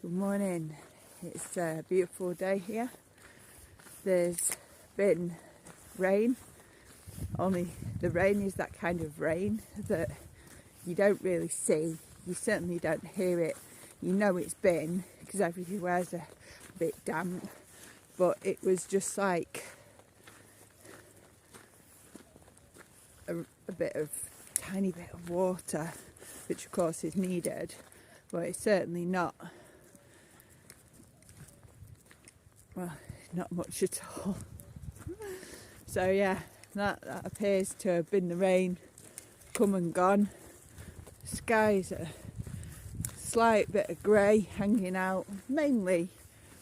Good morning. It's a beautiful day here. There's been rain, only the rain is that kind of rain that you don't really see. You certainly don't hear it. You know it's been, because everywhere's a bit damp, but it was just like a bit of tiny bit of water, which of course is needed, but it's certainly not much at all. So yeah, that appears to have been the rain come and gone. The sky's a slight bit of grey hanging out. Mainly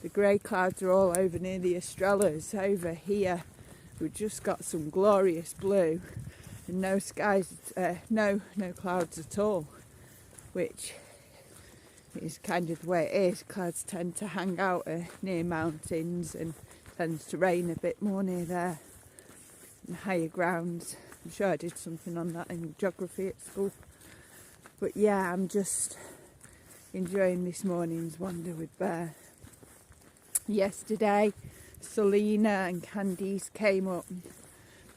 the grey clouds are all over near the Australas. Over here we've just got some glorious blue and no skies, no clouds at all, which is kind of the way it is. Clouds tend to hang out near mountains and tends to rain a bit more near there and higher grounds. I'm sure I did something on that in geography at school. But yeah, I'm just enjoying this morning's wander with Bear. Yesterday, Selena and Candice came up.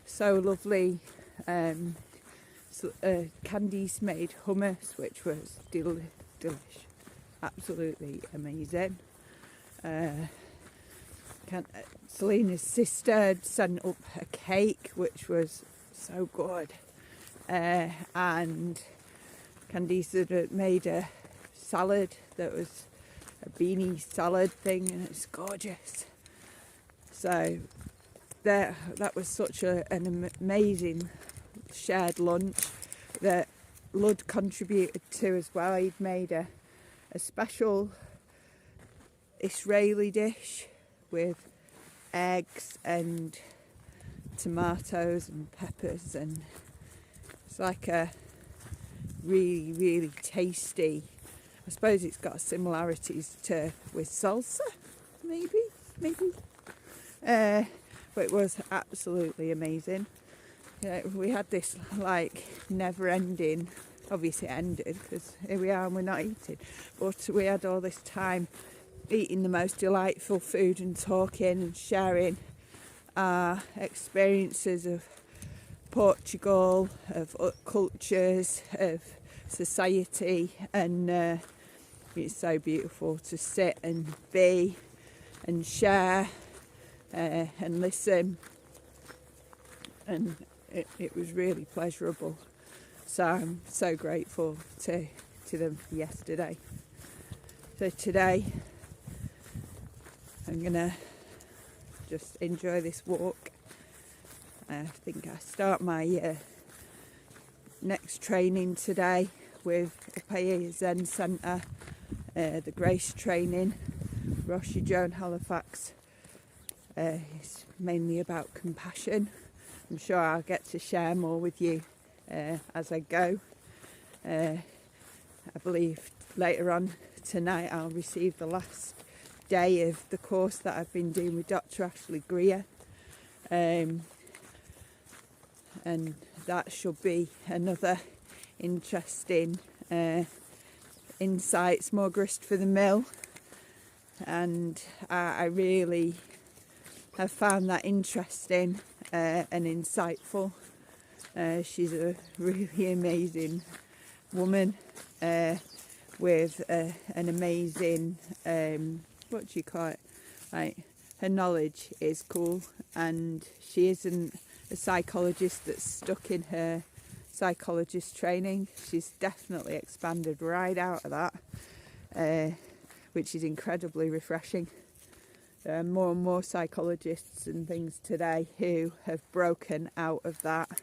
So lovely. Candice made hummus, which was delish. Absolutely amazing. Selena's sister sent up a cake, which was so good. And Candice had made a salad that was a beanie salad thing, and it's gorgeous. So that was such an amazing shared lunch that Lud contributed to as well. He'd made a special Israeli dish with eggs and tomatoes and peppers, and it's like a really tasty. I suppose it's got similarities with salsa, maybe. But it was absolutely amazing. We had this like never-ending. Obviously it ended because here we are and we're not eating. But we had all this time eating the most delightful food and talking and sharing our experiences of Portugal, of cultures, of society, and it's so beautiful to sit and be and share and listen, and it was really pleasurable. So I'm so grateful to them for yesterday. So today I'm gonna just enjoy this walk. I think I start my next training today with Upaya Zen Centre, the Grace training, Roshi Joan Halifax. It's mainly about compassion. I'm sure I'll get to share more with you as I go. I believe later on tonight I'll receive the last day of the course that I've been doing with Dr. Ashley Greer, and that should be another interesting insights, more grist for the mill, and I really have found that interesting and insightful. She's a really amazing woman with an amazing, what do you call it? Like, her knowledge is cool, and she isn't a psychologist that's stuck in her psychologist training. She's definitely expanded right out of that, which is incredibly refreshing. There are more and more psychologists and things today who have broken out of that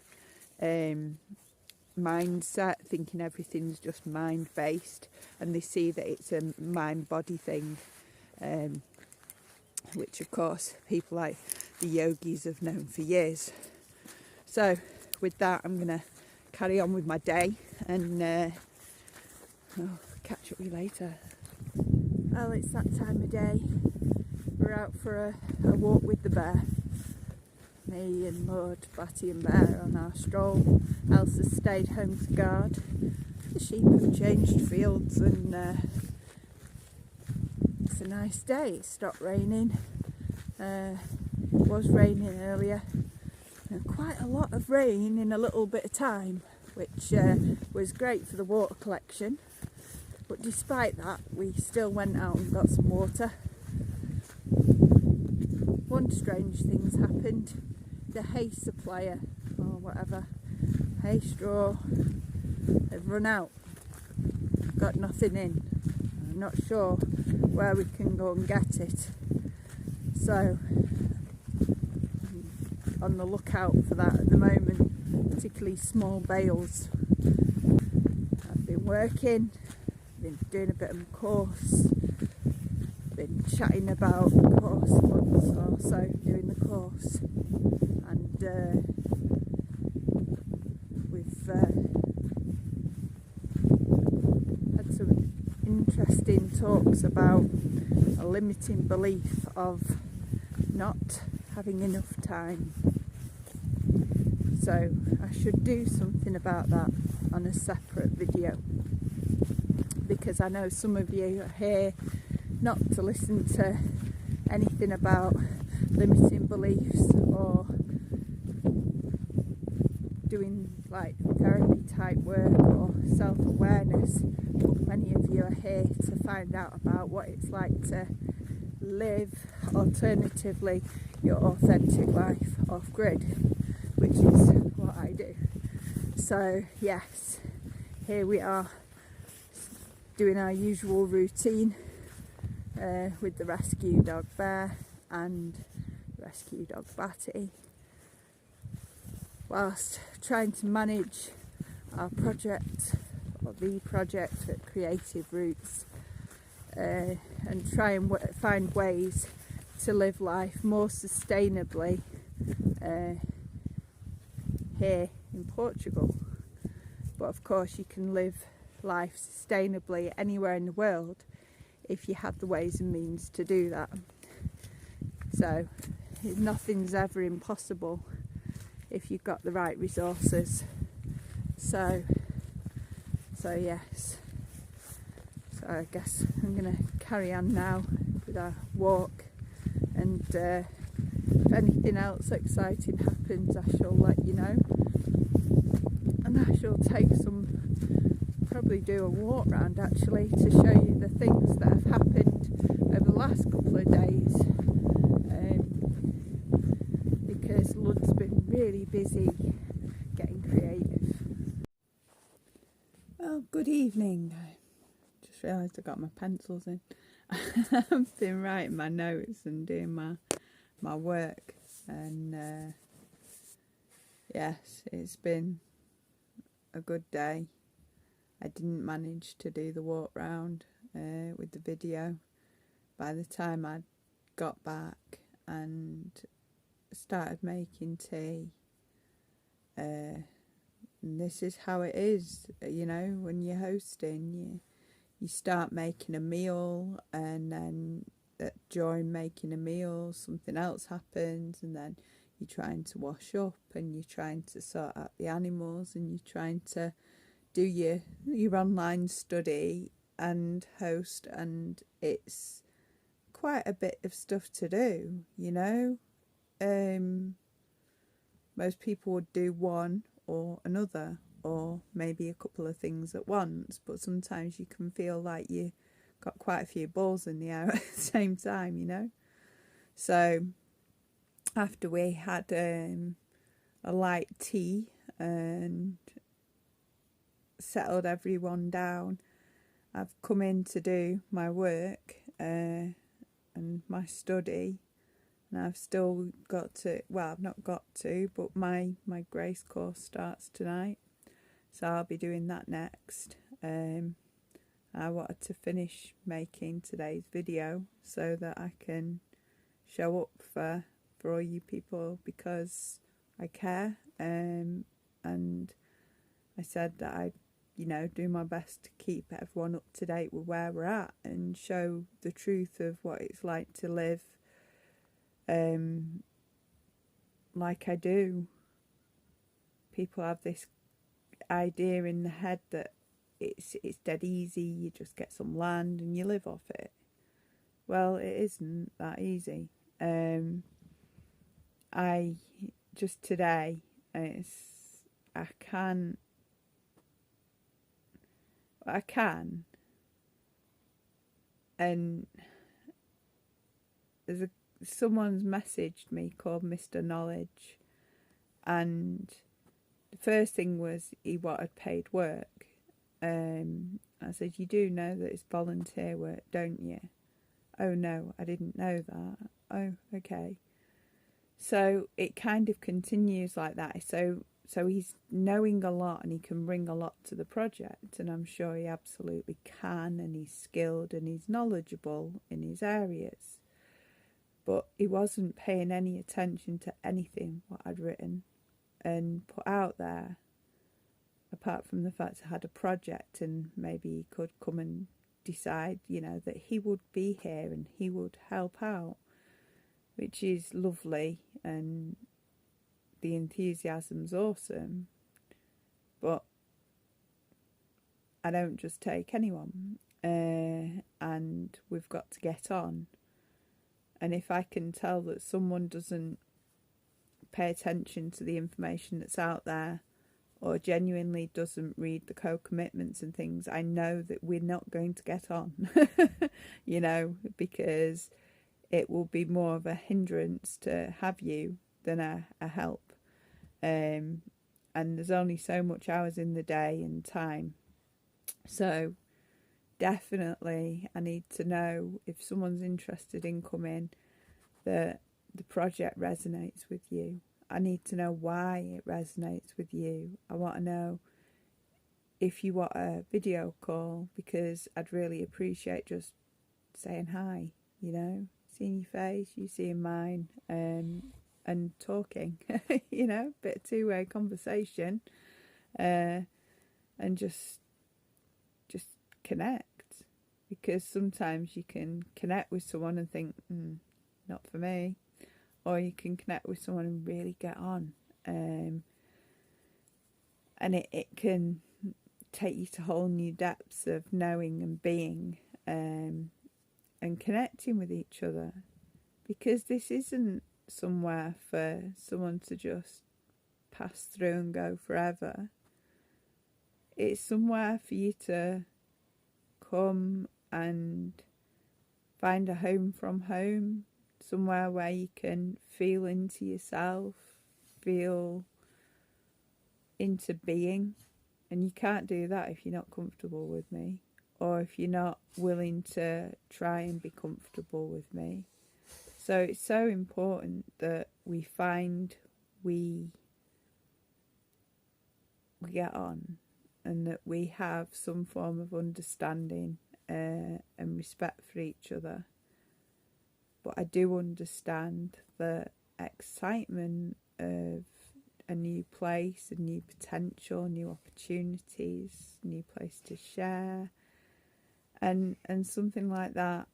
mindset, thinking everything's just mind-based, and they see that it's a mind-body thing, which of course people like the yogis have known for years. So with that, I'm going to carry on with my day, and I'll catch up with you later. Well, it's that time of day. We're out for a walk with the bear. Me and Lord, Batty and Bear on our stroll. Elsa stayed home to guard. The sheep have changed fields, and a nice day. It stopped raining. It was raining earlier, and quite a lot of rain in a little bit of time, which was great for the water collection. But despite that, we still went out and got some water. One strange thing's happened. The hay supplier, or whatever, hay straw, have run out. Got nothing in. I'm not sure where we can go and get it. So, on the lookout for that at the moment, particularly small bales. I've been working, been doing a bit of a course, been chatting about the course, months or so doing the course, and we've had some interesting talks about a limiting belief of not having enough time. So I should do something about that on a separate video, because I know some of you are here not to listen to anything about limiting beliefs or doing like therapy type work or self-awareness, but many of you are here to find out about what it's like to live alternatively your authentic life off grid, which is what I do. So yes, here we are doing our usual routine with the rescue dog Bear and rescue dog Batty, whilst trying to manage our project, or the project at Creative Roots, and try and find ways to live life more sustainably here in Portugal. But of course you can live life sustainably anywhere in the world if you have the ways and means to do that. So nothing's ever impossible if you've got the right resources. So yes, so I guess I'm going to carry on now with our walk, and if anything else exciting happens I shall let you know, and I shall probably do a walk round actually to show you the things that have happened over the last couple of days, because Lud's been really busy getting creative. Well, good evening. I just realised I got my pencils in. I've been writing my notes and doing my work, and yes, it's been a good day. I didn't manage to do the walk round with the video by the time I got back and started making tea. And this is how it is, you know, when you're hosting, you start making a meal, and then during making a meal something else happens, and then you're trying to wash up, and you're trying to sort out the animals, and you're trying to do your online study and host, and it's quite a bit of stuff to do, you know. Most people would do one or another, or maybe a couple of things at once, but sometimes you can feel like you got quite a few balls in the air at the same time, you know. So after we had a light tea and settled everyone down, I've come in to do my work and my study, and I've still got to, well, I've not got to, but my Grace course starts tonight, so I'll be doing that next. I wanted to finish making today's video so that I can show up for all you people, because I care, and I said that I'd, you know, do my best to keep everyone up to date with where we're at and show the truth of what it's like to live like I do. People have this idea in the head that it's dead easy, you just get some land and you live off it. Well, it isn't that easy. I just today, I can, and someone's messaged me called Mr. Knowledge, and the first thing was he wanted paid work. I said, you do know that it's volunteer work, don't you? Oh no, I didn't know that. Oh, okay. So it kind of continues like that. So he's knowing a lot and he can bring a lot to the project, and I'm sure he absolutely can, and he's skilled and he's knowledgeable in his areas. But he wasn't paying any attention to anything what I'd written and put out there, apart from the fact I had a project and maybe he could come and decide, that he would be here and he would help out, which is lovely, and the enthusiasm's awesome. But I don't just take anyone, and we've got to get on. And if I can tell that someone doesn't pay attention to the information that's out there, or genuinely doesn't read the co-commitments and things, I know that we're not going to get on, because it will be more of a hindrance to have you than a help. And there's only so much hours in the day and time. So definitely I need to know, if someone's interested in coming, that the project resonates with you. I need to know why it resonates with you. I want to know if you want a video call, because I'd really appreciate just saying hi, seeing your face, you seeing mine, and talking, bit of two-way conversation, and just connect. Because sometimes you can connect with someone and think, not for me. Or you can connect with someone and really get on. And it can take you to whole new depths of knowing and being, and connecting with each other. Because this isn't somewhere for someone to just pass through and go forever. It's somewhere for you to come and find a home from home. Somewhere where you can feel into yourself, feel into being. And you can't do that if you're not comfortable with me, or if you're not willing to try and be comfortable with me. So it's so important that we get on, and that we have some form of understanding and respect for each other. But I do understand the excitement of a new place, a new potential, new opportunities, new place to share. And something like that,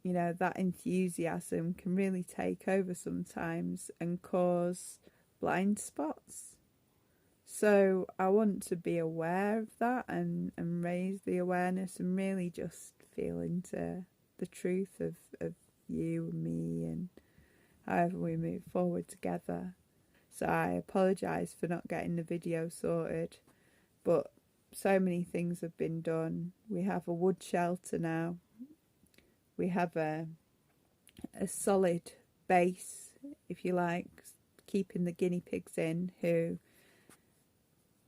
that enthusiasm can really take over sometimes and cause blind spots. So I want to be aware of that and raise the awareness and really just feel into the truth of you and me, and however we move forward together. So I apologise for not getting the video sorted, but so many things have been done. We have a wood shelter now. We have a solid base, if you like, keeping the guinea pigs in, who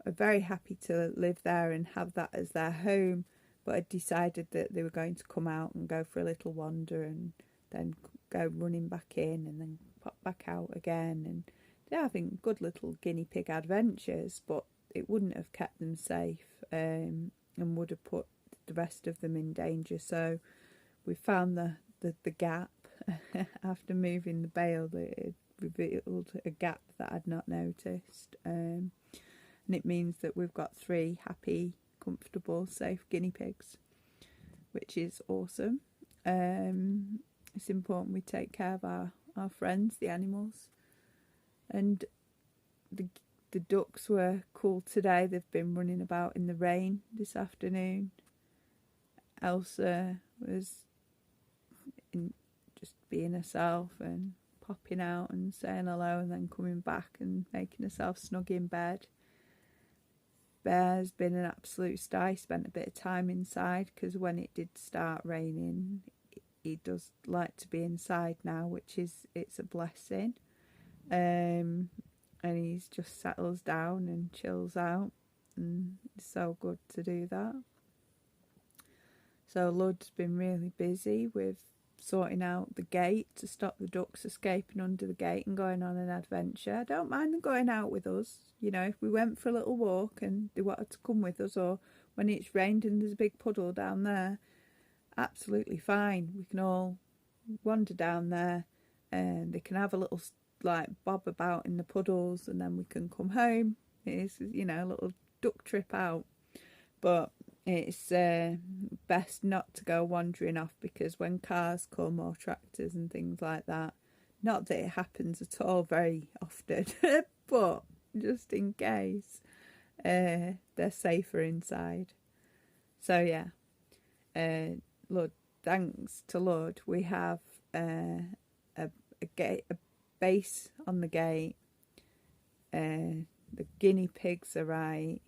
are very happy to live there and have that as their home, but had decided that they were going to come out and go for a little wander and then go running back in and then pop back out again. And they're having good little guinea pig adventures, but it wouldn't have kept them safe, and would have put the rest of them in danger. So we found the gap after moving the bale, that it revealed a gap that I'd not noticed. And it means that we've got 3 happy, comfortable, safe guinea pigs, which is awesome. It's important we take care of our friends, the animals. And the ducks were cool today. They've been running about in the rain this afternoon. Elsa was just being herself and popping out and saying hello and then coming back and making herself snug in bed. Bear's been an absolute star. He spent a bit of time inside because when it did start raining, he does like to be inside now, it's a blessing. And he's just settles down and chills out, and it's so good to do that. So Lud's been really busy with sorting out the gate to stop the ducks escaping under the gate and going on an adventure. I don't mind them going out with us, you know, if we went for a little walk and they wanted to come with us, or when it's rained and there's a big puddle down there, absolutely fine. We can all wander down there and they can have a little like bob about in the puddles, and then we can come home. It's, you know, a little duck trip out. But it's best not to go wandering off, because when cars come or tractors and things like that, not that it happens at all very often, but just in case, they're safer inside. So yeah, Lord, thanks to Lord, we have a base on the gate. The guinea pigs are right,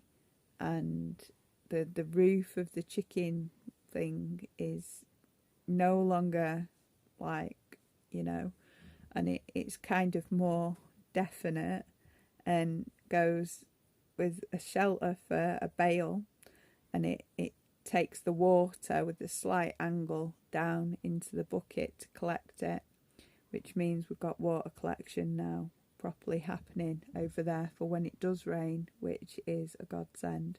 and the roof of the chicken thing is no longer like, you know, and it's kind of more definite and goes with a shelter for a bale, and it takes the water with a slight angle down into the bucket to collect it, which means we've got water collection now properly happening over there for when it does rain, which is a godsend.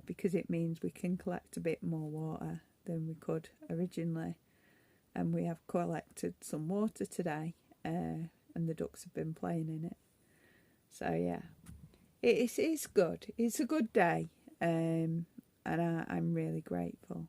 Because it means we can collect a bit more water than we could originally. And we have collected some water today, and the ducks have been playing in it. So yeah, it's good. It's a good day, and I'm really grateful.